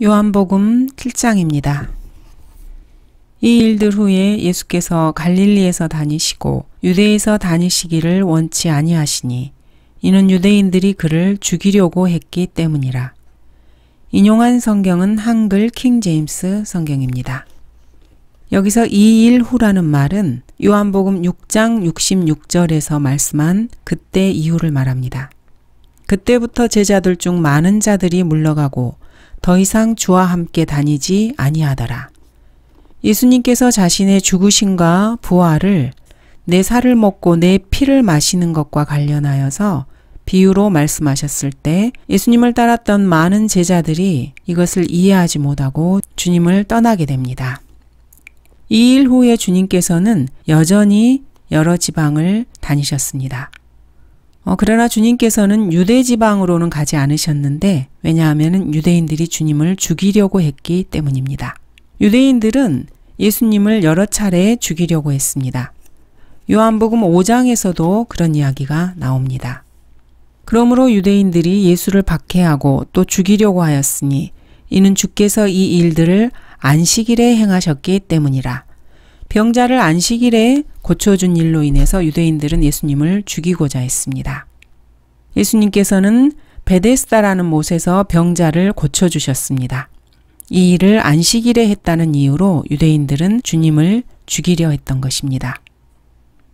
요한복음 7장입니다. 이 일들 후에 예수께서 갈릴리에서 다니시고 유대에서 다니시기를 원치 아니하시니 이는 유대인들이 그를 죽이려고 했기 때문이라. 인용한 성경은 한글 킹 제임스 성경입니다. 여기서 이 일 후라는 말은 요한복음 6장 66절에서 말씀한 그때 이후를 말합니다. 그때부터 제자들 중 많은 자들이 물러가고 더 이상 주와 함께 다니지 아니하더라. 예수님께서 자신의 죽으심과 부활을 내 살을 먹고 내 피를 마시는 것과 관련하여서 비유로 말씀하셨을 때 예수님을 따랐던 많은 제자들이 이것을 이해하지 못하고 주님을 떠나게 됩니다. 이 일 후에 주님께서는 여전히 여러 지방을 다니셨습니다. 그러나 주님께서는 유대 지방으로는 가지 않으셨는데 왜냐하면 유대인들이 주님을 죽이려고 했기 때문입니다. 유대인들은 예수님을 여러 차례 죽이려고 했습니다. 요한복음 5장에서도 그런 이야기가 나옵니다. 그러므로 유대인들이 예수를 박해하고 또 죽이려고 하였으니 이는 주께서 이 일들을 안식일에 행하셨기 때문이라. 병자를 안식일에 고쳐준 일로 인해서 유대인들은 예수님을 죽이고자 했습니다. 예수님께서는 베데스다라는 못에서 병자를 고쳐주셨습니다. 이 일을 안식일에 했다는 이유로 유대인들은 주님을 죽이려 했던 것입니다.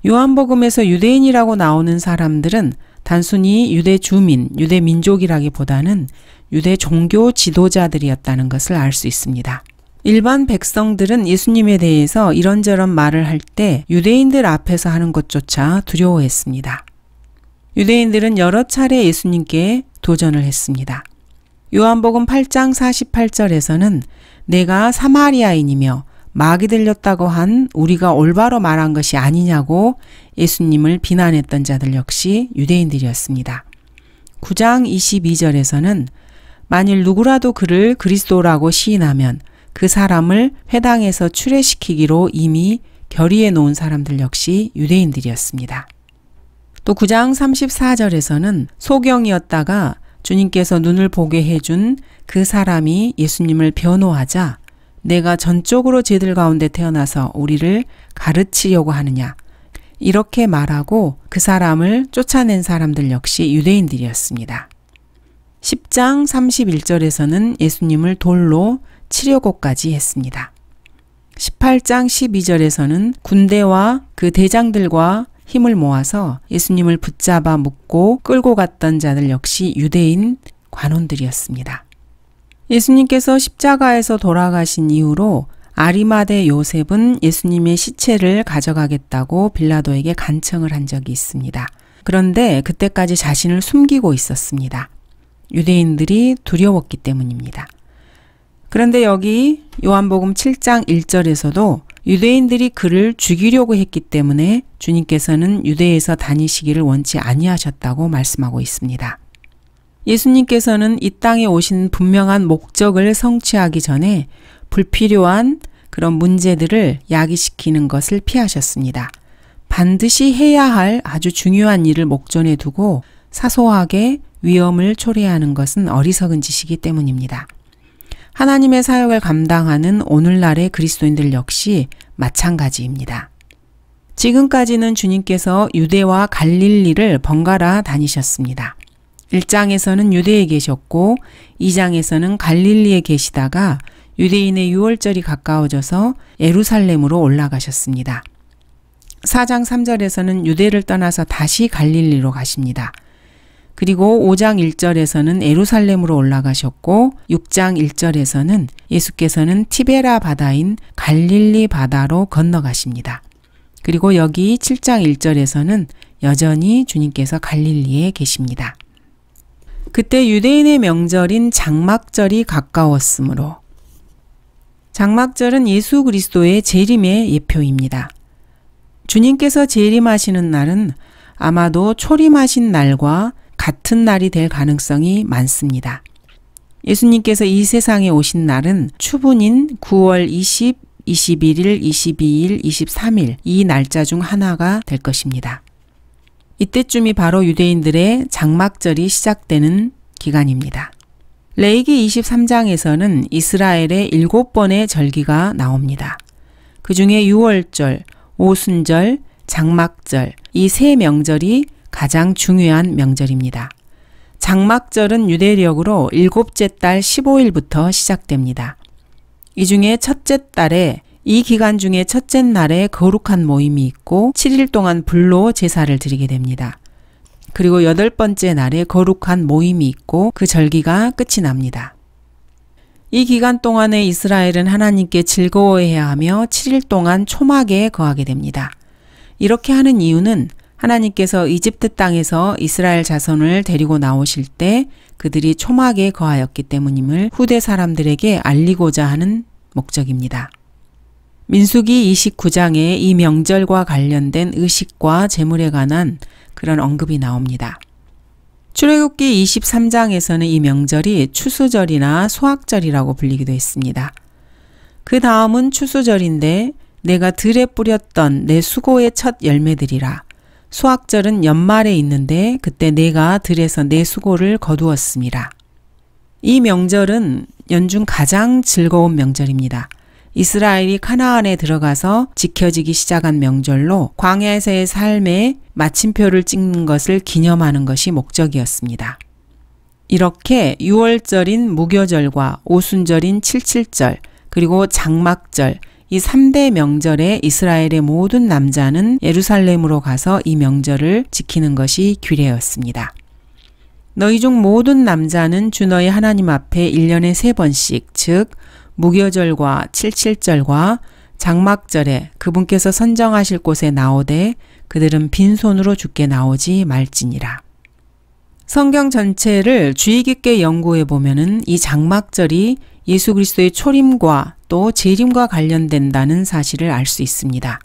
요한복음에서 유대인이라고 나오는 사람들은 단순히 유대 주민, 유대 민족이라기보다는 유대 종교 지도자들이었다는 것을 알 수 있습니다. 일반 백성들은 예수님에 대해서 이런저런 말을 할 때 유대인들 앞에서 하는 것조차 두려워했습니다. 유대인들은 여러 차례 예수님께 도전을 했습니다. 요한복음 8장 48절에서는 내가 사마리아인이며 마귀 들렸다고 한 우리가 올바로 말한 것이 아니냐고 예수님을 비난했던 자들 역시 유대인들이었습니다. 9장 22절에서는 만일 누구라도 그를 그리스도라고 시인하면 그 사람을 회당에서 추례시키기로 이미 결의해 놓은 사람들 역시 유대인들이었습니다. 또 9장 34절에서는 소경이었다가 주님께서 눈을 보게 해준 그 사람이 예수님을 변호하자 내가 전적으로 쟤들 가운데 태어나서 우리를 가르치려고 하느냐 이렇게 말하고 그 사람을 쫓아낸 사람들 역시 유대인들이었습니다. 10장 31절에서는 예수님을 돌로 치려고까지 했습니다. 18장 12절에서는 군대와 그 대장들과 힘을 모아서 예수님을 붙잡아 묶고 끌고 갔던 자들 역시 유대인 관원들이었습니다. 예수님께서 십자가에서 돌아가신 이후로 아리마대 요셉은 예수님의 시체를 가져가겠다고 빌라도에게 간청을 한 적이 있습니다. 그런데 그때까지 자신을 숨기고 있었습니다. 유대인들이 두려웠기 때문입니다. 그런데 여기 요한복음 7장 1절에서도 유대인들이 그를 죽이려고 했기 때문에 주님께서는 유대에서 다니시기를 원치 아니하셨다고 말씀하고 있습니다. 예수님께서는 이 땅에 오신 분명한 목적을 성취하기 전에 불필요한 그런 문제들을 야기시키는 것을 피하셨습니다. 반드시 해야 할 아주 중요한 일을 목전에 두고 사소하게 위험을 초래하는 것은 어리석은 짓이기 때문입니다. 하나님의 사역을 감당하는 오늘날의 그리스도인들 역시 마찬가지입니다. 지금까지는 주님께서 유대와 갈릴리를 번갈아 다니셨습니다. 1장에서는 유대에 계셨고 2장에서는 갈릴리에 계시다가 유대인의 유월절이 가까워져서 예루살렘으로 올라가셨습니다. 4장 3절에서는 유대를 떠나서 다시 갈릴리로 가십니다. 그리고 5장 1절에서는 예루살렘으로 올라가셨고 6장 1절에서는 예수께서는 티베라 바다인 갈릴리 바다로 건너가십니다. 그리고 여기 7장 1절에서는 여전히 주님께서 갈릴리에 계십니다. 그때 유대인의 명절인 장막절이 가까웠으므로 장막절은 예수 그리스도의 재림의 예표입니다. 주님께서 재림하시는 날은 아마도 초림하신 날과 같은 날이 될 가능성이 많습니다. 예수님께서 이 세상에 오신 날은 추분인 9월 20, 21일, 22일, 23일 이 날짜 중 하나가 될 것입니다. 이때쯤이 바로 유대인들의 장막절이 시작되는 기간입니다. 레위기 23장에서는 이스라엘의 7번의 절기가 나옵니다. 그 중에 유월절, 오순절, 장막절 이 세 명절이 가장 중요한 명절입니다. 장막절은 유대력으로 7째 달 15일부터 시작됩니다. 이 중에 첫째 달에 이 기간 중에 첫째 날에 거룩한 모임이 있고 7일 동안 불로 제사를 드리게 됩니다. 그리고 8번째 날에 거룩한 모임이 있고 그 절기가 끝이 납니다. 이 기간 동안에 이스라엘은 하나님께 즐거워해야 하며 7일 동안 초막에 거하게 됩니다. 이렇게 하는 이유는 하나님께서 이집트 땅에서 이스라엘 자손을 데리고 나오실 때 그들이 초막에 거하였기 때문임을 후대 사람들에게 알리고자 하는 목적입니다. 민수기 29장에 이 명절과 관련된 의식과 제물에 관한 그런 언급이 나옵니다. 출애굽기 23장에서는 이 명절이 추수절이나 수확절이라고 불리기도 했습니다. 그 다음은 추수절인데 내가 들에 뿌렸던 내 수고의 첫 열매들이라. 수확절은 연말에 있는데 그때 내가 들에서 내 수고를 거두었습니다. 이 명절은 연중 가장 즐거운 명절입니다. 이스라엘이 카나안에 들어가서 지켜지기 시작한 명절로 광야에서의 삶에 마침표를 찍는 것을 기념하는 것이 목적이었습니다. 이렇게 유월절인 무교절과 오순절인 칠칠절 그리고 장막절 이 3대 명절에 이스라엘의 모든 남자는 예루살렘으로 가서 이 명절을 지키는 것이 규례였습니다. 너희 중 모든 남자는 주 너희 하나님 앞에 1년에 3번씩 즉 무교절과 칠칠절과 장막절에 그분께서 선정하실 곳에 나오되 그들은 빈손으로 주께 나오지 말지니라. 성경 전체를 주의 깊게 연구해 보면은 이 장막절이 예수 그리스도의 초림과 또 재림과 관련된다는 사실을 알 수 있습니다.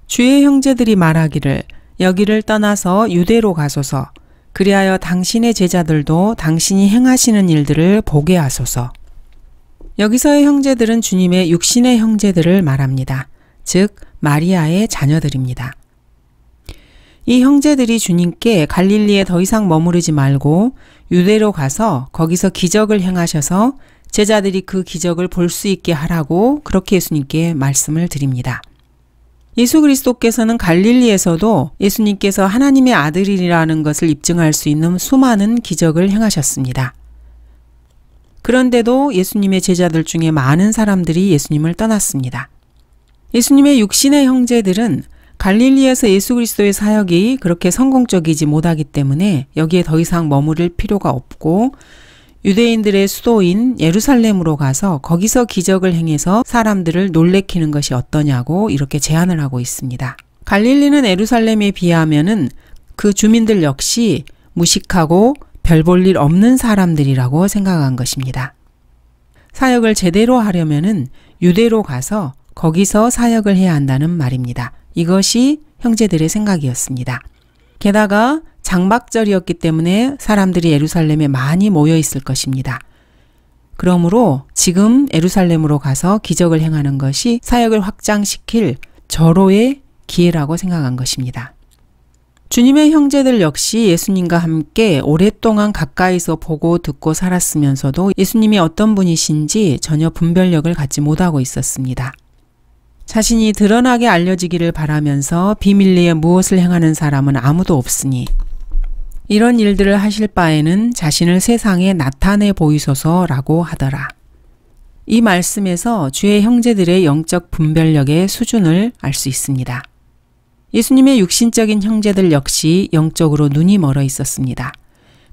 주의 형제들이 말하기를 여기를 떠나서 유대로 가소서 그리하여 당신의 제자들도 당신이 행하시는 일들을 보게 하소서. 여기서의 형제들은 주님의 육신의 형제들을 말합니다. 즉 마리아의 자녀들입니다. 이 형제들이 주님께 갈릴리에 더 이상 머무르지 말고 유대로 가서 거기서 기적을 행하셔서 제자들이 그 기적을 볼 수 있게 하라고 그렇게 예수님께 말씀을 드립니다. 예수 그리스도께서는 갈릴리에서도 예수님께서 하나님의 아들이라는 것을 입증할 수 있는 수많은 기적을 행하셨습니다. 그런데도 예수님의 제자들 중에 많은 사람들이 예수님을 떠났습니다. 예수님의 육신의 형제들은 갈릴리에서 예수 그리스도의 사역이 그렇게 성공적이지 못하기 때문에 여기에 더 이상 머무를 필요가 없고 유대인들의 수도인 예루살렘으로 가서 거기서 기적을 행해서 사람들을 놀래키는 것이 어떠냐고 이렇게 제안을 하고 있습니다. 갈릴리는 예루살렘에 비하면은 그 주민들 역시 무식하고 별 볼 일 없는 사람들이라고 생각한 것입니다. 사역을 제대로 하려면은 유대로 가서 거기서 사역을 해야 한다는 말입니다. 이것이 형제들의 생각이었습니다. 게다가 장막절이었기 때문에 사람들이 예루살렘에 많이 모여 있을 것입니다. 그러므로 지금 예루살렘으로 가서 기적을 행하는 것이 사역을 확장시킬 절호의 기회라고 생각한 것입니다. 주님의 형제들 역시 예수님과 함께 오랫동안 가까이서 보고 듣고 살았으면서도 예수님이 어떤 분이신지 전혀 분별력을 갖지 못하고 있었습니다. 자신이 드러나게 알려지기를 바라면서 비밀리에 무엇을 행하는 사람은 아무도 없으니 이런 일들을 하실 바에는 자신을 세상에 나타내 보이소서라고 하더라. 이 말씀에서 주의 형제들의 영적 분별력의 수준을 알 수 있습니다. 예수님의 육신적인 형제들 역시 영적으로 눈이 멀어 있었습니다.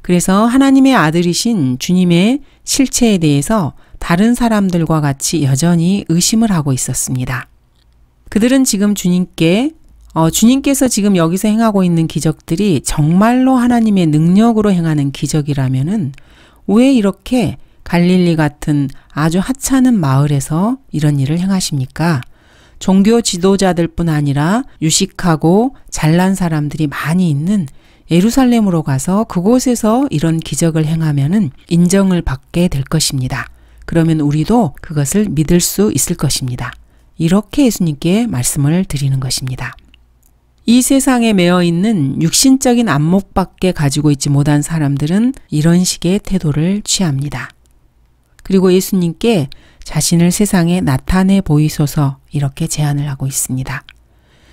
그래서 하나님의 아들이신 주님의 실체에 대해서 다른 사람들과 같이 여전히 의심을 하고 있었습니다. 그들은 지금 주님께서 지금 여기서 행하고 있는 기적들이 정말로 하나님의 능력으로 행하는 기적이라면은 왜 이렇게 갈릴리 같은 아주 하찮은 마을에서 이런 일을 행하십니까? 종교 지도자들뿐 아니라 유식하고 잘난 사람들이 많이 있는 예루살렘으로 가서 그곳에서 이런 기적을 행하면은 인정을 받게 될 것입니다. 그러면 우리도 그것을 믿을 수 있을 것입니다. 이렇게 예수님께 말씀을 드리는 것입니다. 이 세상에 매여 있는 육신적인 안목밖에 가지고 있지 못한 사람들은 이런 식의 태도를 취합니다. 그리고 예수님께 자신을 세상에 나타내 보이소서 이렇게 제안을 하고 있습니다.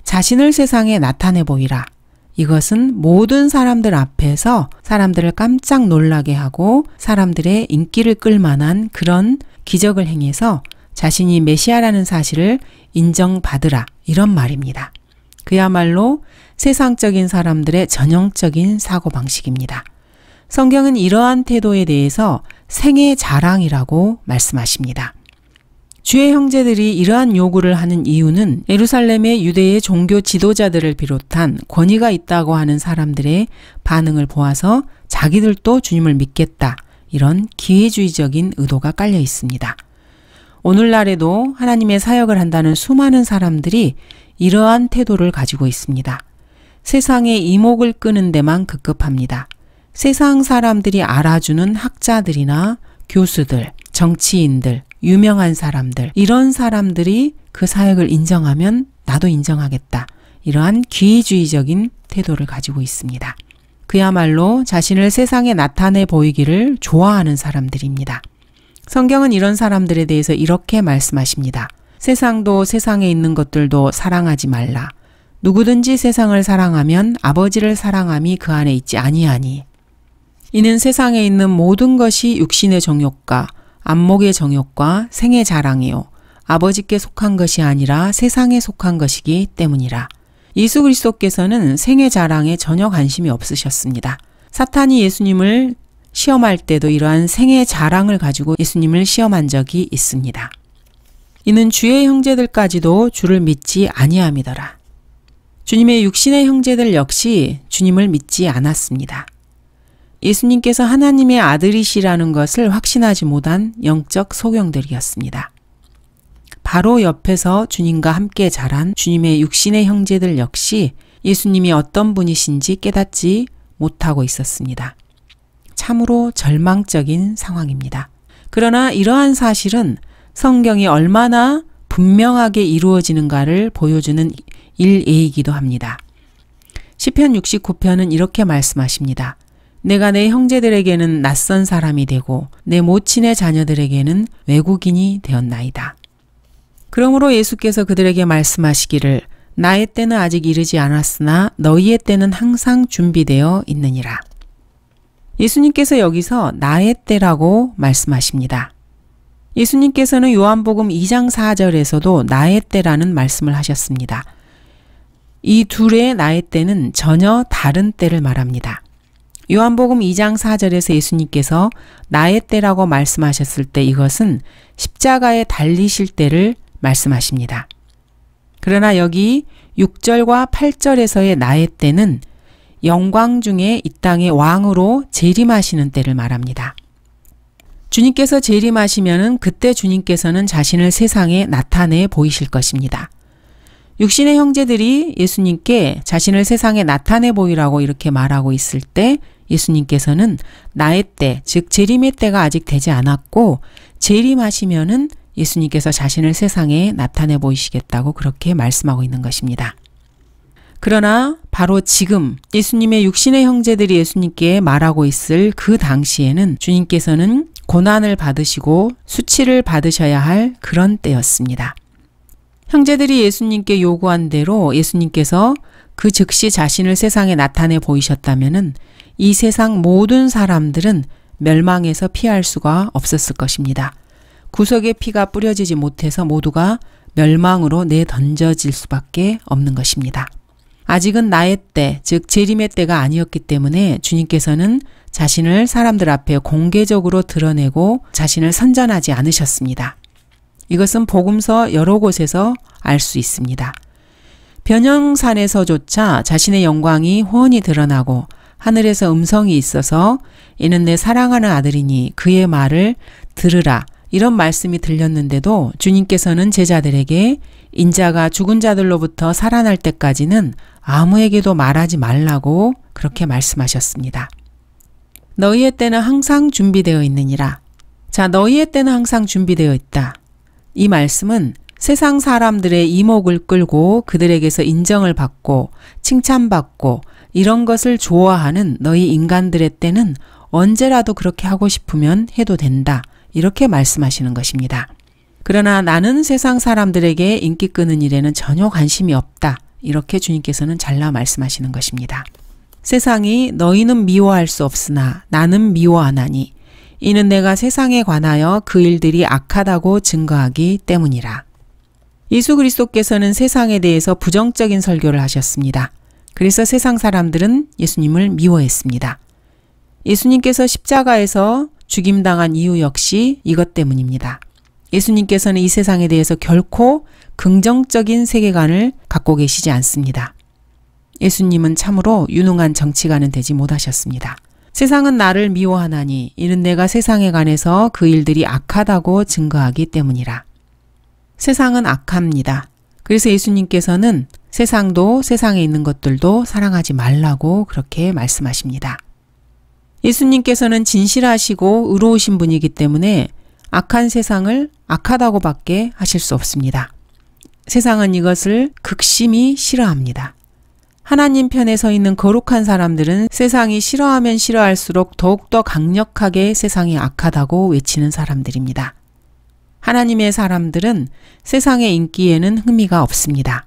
자신을 세상에 나타내 보이라. 이것은 모든 사람들 앞에서 사람들을 깜짝 놀라게 하고 사람들의 인기를 끌 만한 그런 기적을 행해서 자신이 메시아라는 사실을 인정받으라 이런 말입니다. 그야말로 세상적인 사람들의 전형적인 사고방식입니다. 성경은 이러한 태도에 대해서 생애 자랑이라고 말씀하십니다. 주의 형제들이 이러한 요구를 하는 이유는 예루살렘의 유대의 종교 지도자들을 비롯한 권위가 있다고 하는 사람들의 반응을 보아서 자기들도 주님을 믿겠다. 이런 기회주의적인 의도가 깔려 있습니다. 오늘날에도 하나님의 사역을 한다는 수많은 사람들이 이러한 태도를 가지고 있습니다. 세상의 이목을 끄는 데만 급급합니다. 세상 사람들이 알아주는 학자들이나 교수들, 정치인들, 유명한 사람들, 이런 사람들이 그 사역을 인정하면 나도 인정하겠다. 이러한 기회주의적인 태도를 가지고 있습니다. 그야말로 자신을 세상에 나타내 보이기를 좋아하는 사람들입니다. 성경은 이런 사람들에 대해서 이렇게 말씀하십니다. 세상도 세상에 있는 것들도 사랑하지 말라. 누구든지 세상을 사랑하면 아버지를 사랑함이 그 안에 있지 아니하니. 이는 세상에 있는 모든 것이 육신의 정욕과 안목의 정욕과 생의 자랑이요 아버지께 속한 것이 아니라 세상에 속한 것이기 때문이라. 예수 그리스도께서는 생의 자랑에 전혀 관심이 없으셨습니다. 사탄이 예수님을 시험할 때도 이러한 생의 자랑을 가지고 예수님을 시험한 적이 있습니다. 이는 주의 형제들까지도 주를 믿지 아니함이더라. 주님의 육신의 형제들 역시 주님을 믿지 않았습니다. 예수님께서 하나님의 아들이시라는 것을 확신하지 못한 영적 소경들이었습니다. 바로 옆에서 주님과 함께 자란 주님의 육신의 형제들 역시 예수님이 어떤 분이신지 깨닫지 못하고 있었습니다. 참으로 절망적인 상황입니다. 그러나 이러한 사실은 성경이 얼마나 분명하게 이루어지는가를 보여주는 일례이기도 합니다. 시편 69편은 이렇게 말씀하십니다. 내가 내 형제들에게는 낯선 사람이 되고 내 모친의 자녀들에게는 외국인이 되었나이다. 그러므로 예수께서 그들에게 말씀하시기를 나의 때는 아직 이르지 않았으나 너희의 때는 항상 준비되어 있느니라. 예수님께서 여기서 나의 때라고 말씀하십니다. 예수님께서는 요한복음 2장 4절에서도 나의 때라는 말씀을 하셨습니다. 이 둘의 나의 때는 전혀 다른 때를 말합니다. 요한복음 2장 4절에서 예수님께서 나의 때라고 말씀하셨을 때 이것은 십자가에 달리실 때를 말씀하십니다. 그러나 여기 6절과 8절에서의 나의 때는 영광 중에 이 땅의 왕으로 재림하시는 때를 말합니다. 주님께서 재림하시면은 그때 주님께서는 자신을 세상에 나타내 보이실 것입니다. 육신의 형제들이 예수님께 자신을 세상에 나타내 보이라고 이렇게 말하고 있을 때 예수님께서는 나의 때, 즉 재림의 때가 아직 되지 않았고 재림하시면은 예수님께서 자신을 세상에 나타내 보이시겠다고 그렇게 말씀하고 있는 것입니다. 그러나 바로 지금 예수님의 육신의 형제들이 예수님께 말하고 있을 그 당시에는 주님께서는 고난을 받으시고 수치를 받으셔야 할 그런 때였습니다. 형제들이 예수님께 요구한 대로 예수님께서 그 즉시 자신을 세상에 나타내 보이셨다면은 이 세상 모든 사람들은 멸망에서 피할 수가 없었을 것입니다. 구석의 피가 뿌려지지 못해서 모두가 멸망으로 내던져질 수밖에 없는 것입니다. 아직은 나의 때, 즉 재림의 때가 아니었기 때문에 주님께서는 자신을 사람들 앞에 공개적으로 드러내고 자신을 선전하지 않으셨습니다. 이것은 복음서 여러 곳에서 알 수 있습니다. 변형산에서조차 자신의 영광이 훤히 드러나고 하늘에서 음성이 있어서 이는 내 사랑하는 아들이니 그의 말을 들으라 이런 말씀이 들렸는데도 주님께서는 제자들에게 인자가 죽은 자들로부터 살아날 때까지는 아무에게도 말하지 말라고 그렇게 말씀하셨습니다. 너희의 때는 항상 준비되어 있느니라. 자, 너희의 때는 항상 준비되어 있다. 이 말씀은 세상 사람들의 이목을 끌고 그들에게서 인정을 받고 칭찬받고 이런 것을 좋아하는 너희 인간들의 때는 언제라도 그렇게 하고 싶으면 해도 된다. 이렇게 말씀하시는 것입니다. 그러나 나는 세상 사람들에게 인기 끄는 일에는 전혀 관심이 없다. 이렇게 주님께서는 잘라 말씀하시는 것입니다. 세상이 너희는 미워할 수 없으나 나는 미워하나니 이는 내가 세상에 관하여 그 일들이 악하다고 증거하기 때문이라. 예수 그리스도께서는 세상에 대해서 부정적인 설교를 하셨습니다. 그래서 세상 사람들은 예수님을 미워했습니다. 예수님께서 십자가에서 죽임당한 이유 역시 이것 때문입니다. 예수님께서는 이 세상에 대해서 결코 긍정적인 세계관을 갖고 계시지 않습니다. 예수님은 참으로 유능한 정치가는 되지 못하셨습니다. 세상은 나를 미워하나니 이는 내가 세상에 관해서 그 일들이 악하다고 증거하기 때문이라. 세상은 악합니다. 그래서 예수님께서는 세상도 세상에 있는 것들도 사랑하지 말라고 그렇게 말씀하십니다. 예수님께서는 진실하시고 의로우신 분이기 때문에 악한 세상을 악하다고밖에 하실 수 없습니다. 세상은 이것을 극심히 싫어합니다. 하나님 편에 서 있는 거룩한 사람들은 세상이 싫어하면 싫어할수록 더욱더 강력하게 세상이 악하다고 외치는 사람들입니다. 하나님의 사람들은 세상의 인기에는 흥미가 없습니다.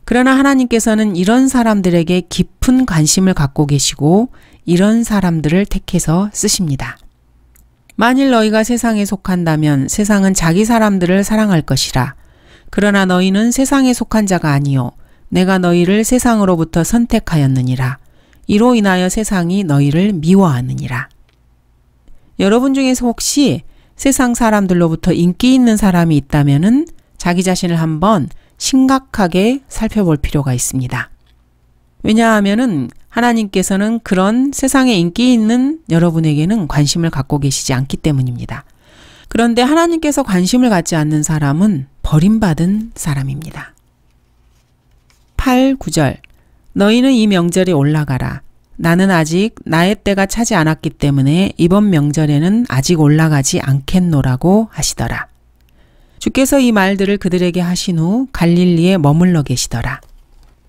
그러나 하나님께서는 이런 사람들에게 깊은 관심을 갖고 계시고 이런 사람들을 택해서 쓰십니다. 만일 너희가 세상에 속한다면 세상은 자기 사람들을 사랑할 것이라. 그러나 너희는 세상에 속한 자가 아니요 내가 너희를 세상으로부터 선택하였느니라. 이로 인하여 세상이 너희를 미워하느니라. 여러분 중에서 혹시 세상 사람들로부터 인기 있는 사람이 있다면은 자기 자신을 한번 심각하게 살펴볼 필요가 있습니다. 왜냐하면은 하나님께서는 그런 세상에 인기 있는 여러분에게는 관심을 갖고 계시지 않기 때문입니다. 그런데 하나님께서 관심을 갖지 않는 사람은 버림받은 사람입니다. 8, 9절 너희는 이 명절에 올라가라. 나는 아직 나의 때가 차지 않았기 때문에 이번 명절에는 아직 올라가지 않겠노라고 하시더라. 주께서 이 말들을 그들에게 하신 후 갈릴리에 머물러 계시더라.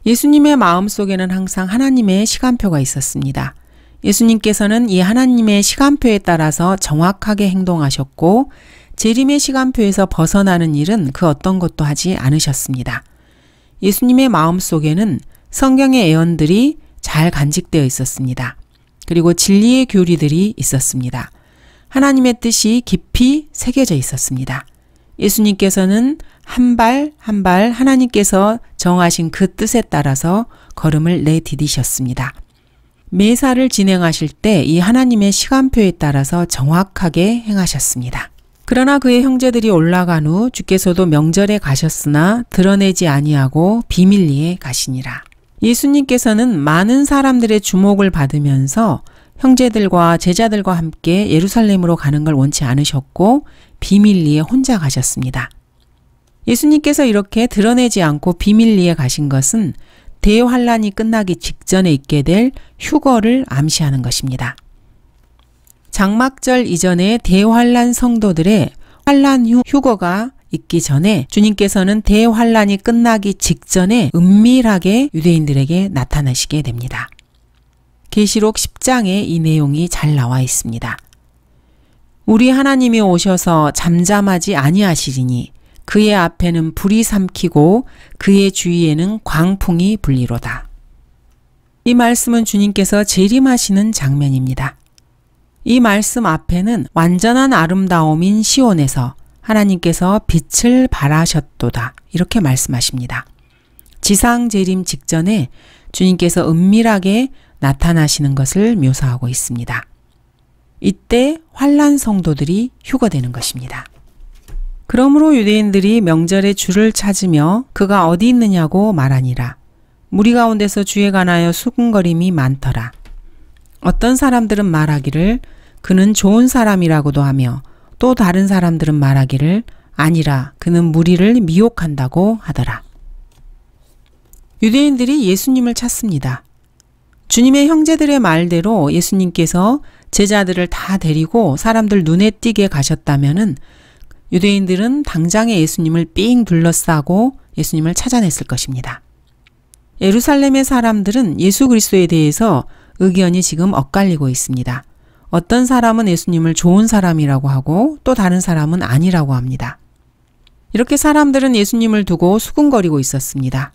예수님의 마음속에는 항상 하나님의 시간표가 있었습니다. 예수님께서는 이 하나님의 시간표에 따라서 정확하게 행동하셨고 재림의 시간표에서 벗어나는 일은 그 어떤 것도 하지 않으셨습니다. 예수님의 마음속에는 성경의 예언들이 잘 간직되어 있었습니다. 그리고 진리의 교리들이 있었습니다. 하나님의 뜻이 깊이 새겨져 있었습니다. 예수님께서는 한 발 한 발 하나님께서 정하신 그 뜻에 따라서 걸음을 내디디셨습니다. 매사를 진행하실 때 이 하나님의 시간표에 따라서 정확하게 행하셨습니다. 그러나 그의 형제들이 올라간 후 주께서도 명절에 가셨으나 드러내지 아니하고 비밀리에 가시니라. 예수님께서는 많은 사람들의 주목을 받으면서 형제들과 제자들과 함께 예루살렘으로 가는 걸 원치 않으셨고 비밀리에 혼자 가셨습니다. 예수님께서 이렇게 드러내지 않고 비밀리에 가신 것은 대환란이 끝나기 직전에 있게 될 휴거를 암시하는 것입니다. 장막절 이전에 대환란 성도들의 환란 후 휴거가 있기 전에 주님께서는 대환란이 끝나기 직전에 은밀하게 유대인들에게 나타나시게 됩니다. 계시록 10장에 이 내용이 잘 나와 있습니다. 우리 하나님이 오셔서 잠잠하지 아니하시리니 그의 앞에는 불이 삼키고 그의 주위에는 광풍이 불리로다. 이 말씀은 주님께서 재림하시는 장면입니다. 이 말씀 앞에는 완전한 아름다움인 시온에서 하나님께서 빛을 발하셨도다. 이렇게 말씀하십니다. 지상 재림 직전에 주님께서 은밀하게 나타나시는 것을 묘사하고 있습니다. 이때 환란 성도들이 휴거되는 것입니다. 그러므로 유대인들이 명절에 주를 찾으며 그가 어디 있느냐고 말하니라. 무리 가운데서 주에 관하여 수군거림이 많더라. 어떤 사람들은 말하기를 그는 좋은 사람이라고도 하며 또 다른 사람들은 말하기를 아니라 그는 무리를 미혹한다고 하더라. 유대인들이 예수님을 찾습니다. 주님의 형제들의 말대로 예수님께서 제자들을 다 데리고 사람들 눈에 띄게 가셨다면은 유대인들은 당장에 예수님을 삥 둘러싸고 예수님을 찾아냈을 것입니다. 예루살렘의 사람들은 예수 그리스도에 대해서 의견이 지금 엇갈리고 있습니다. 어떤 사람은 예수님을 좋은 사람이라고 하고 또 다른 사람은 아니라고 합니다. 이렇게 사람들은 예수님을 두고 수군거리고 있었습니다.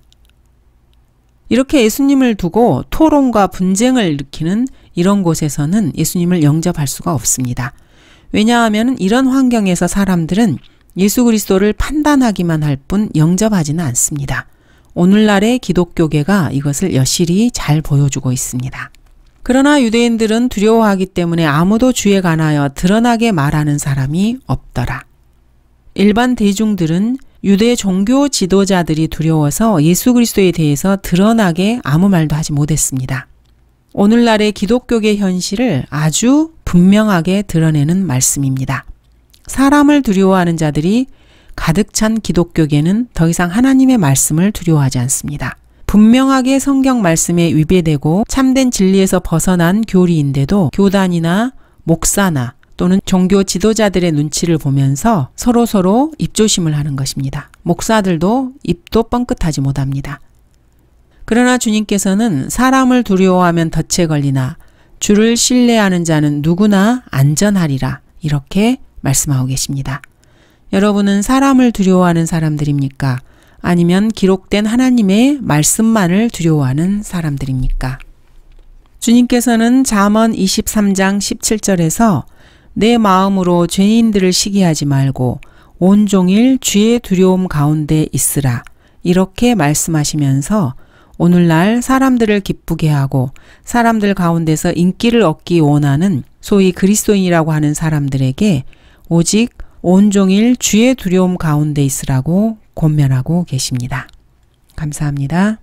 이렇게 예수님을 두고 토론과 분쟁을 일으키는 이런 곳에서는 예수님을 영접할 수가 없습니다. 왜냐하면 이런 환경에서 사람들은 예수 그리스도를 판단하기만 할 뿐 영접하지는 않습니다. 오늘날의 기독교계가 이것을 여실히 잘 보여주고 있습니다. 그러나 유대인들은 두려워하기 때문에 아무도 주에 관하여 드러나게 말하는 사람이 없더라. 일반 대중들은 유대 종교 지도자들이 두려워서 예수 그리스도에 대해서 드러나게 아무 말도 하지 못했습니다. 오늘날의 기독교계 현실을 아주 분명하게 드러내는 말씀입니다. 사람을 두려워하는 자들이 가득 찬 기독교계는 더 이상 하나님의 말씀을 두려워하지 않습니다. 분명하게 성경 말씀에 위배되고 참된 진리에서 벗어난 교리인데도 교단이나 목사나 또는 종교 지도자들의 눈치를 보면서 서로 입조심을 하는 것입니다. 목사들도 입도 뻥끗하지 못합니다. 그러나 주님께서는 사람을 두려워하면 덫에 걸리나 주를 신뢰하는 자는 누구나 안전하리라 이렇게 말씀하고 계십니다. 여러분은 사람을 두려워하는 사람들입니까? 아니면 기록된 하나님의 말씀만을 두려워하는 사람들입니까? 주님께서는 잠언 23장 17절에서 내 마음으로 죄인들을 시기하지 말고 온종일 주의 두려움 가운데 있으라 이렇게 말씀하시면서 오늘날 사람들을 기쁘게 하고 사람들 가운데서 인기를 얻기 원하는 소위 그리스도인이라고 하는 사람들에게 오직 온종일 주의 두려움 가운데 있으라고 권면하고 계십니다. 감사합니다.